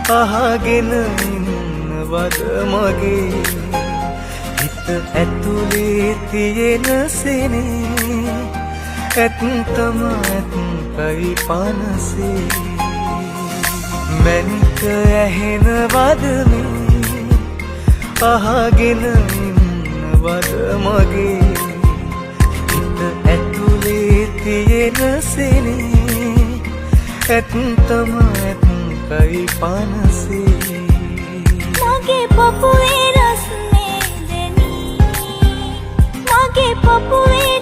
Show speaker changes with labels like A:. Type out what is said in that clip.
A: අහගෙන ඉන්නවද මගේ හිත ඇතුලේ තියෙන සෙනේ ඇත්තම ඇත්තයි පනසේ මැනික ඇහෙනවද මේ අහගෙන ඉන්නවද මගේ හිත ඇතුලේ තියෙන සෙනේ ඇත්තම ඇත්තයි පනසේ
B: මගේ පපුවේ රස්නේ දෙනී මගේ පපුවේ